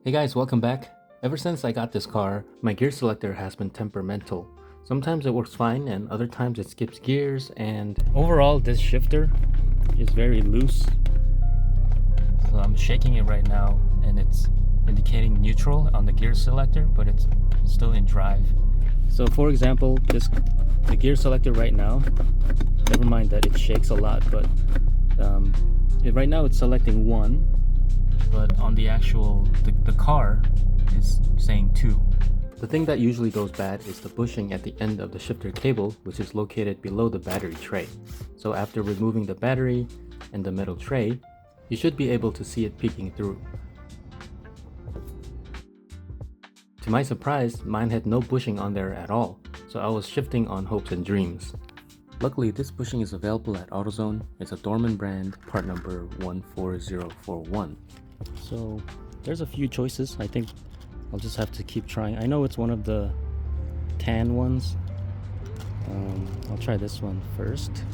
Hey guys, welcome back. Ever since I got this car, my gear selector has been temperamental. Sometimes it works fine and other times it skips gears, and overall this shifter is very loose. So I'm shaking it right now and it's indicating neutral on the gear selector, but it's still in drive. So for example, the gear selector right now, never mind that it shakes a lot, but right now it's selecting 1, but on the actual the car is saying 2. The thing that usually goes bad is the bushing at the end of the shifter cable, which is located below the battery tray. So after removing the battery and the metal tray, you should be able to see it peeking through. To my surprise, mine had no bushing on there at all, so I was shifting on hopes and dreams. Luckily, this bushing is available at AutoZone. It's a Dorman brand, part number 14041. So there's a few choices. I think I'll just have to keep trying. I know it's one of the tan ones. I'll try this one first.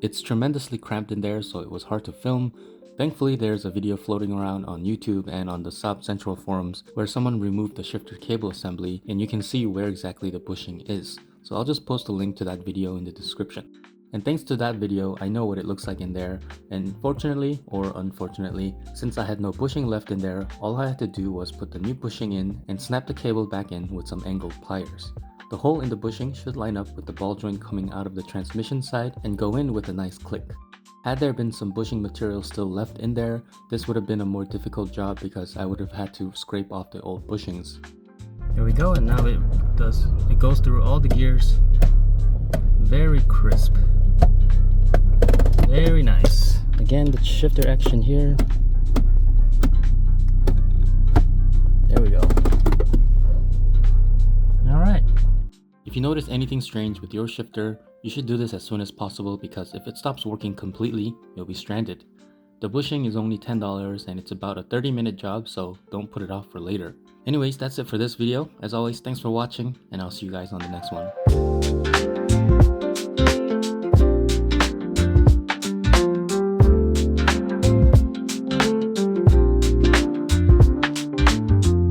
It's tremendously cramped in there, so it was hard to film. Thankfully, there's a video floating around on YouTube and on the SAAB Central forums where someone removed the shifter cable assembly and you can see where exactly the bushing is. So I'll just post a link to that video in the description. And thanks to that video, I know what it looks like in there, and fortunately or unfortunately, since I had no bushing left in there, all I had to do was put the new bushing in and snap the cable back in with some angled pliers. The hole in the bushing should line up with the ball joint coming out of the transmission side and go in with a nice click. Had there been some bushing material still left in there, this would have been a more difficult job because I would have had to scrape off the old bushings. There we go, and now it goes through all the gears. Very crisp. Very nice. Again, the shifter action here. There we go. Alright. If you notice anything strange with your shifter, you should do this as soon as possible because if it stops working completely, you'll be stranded. The bushing is only $10 and it's about a 30-minute job, so don't put it off for later. Anyways, that's it for this video. As always, thanks for watching and I'll see you guys on the next one.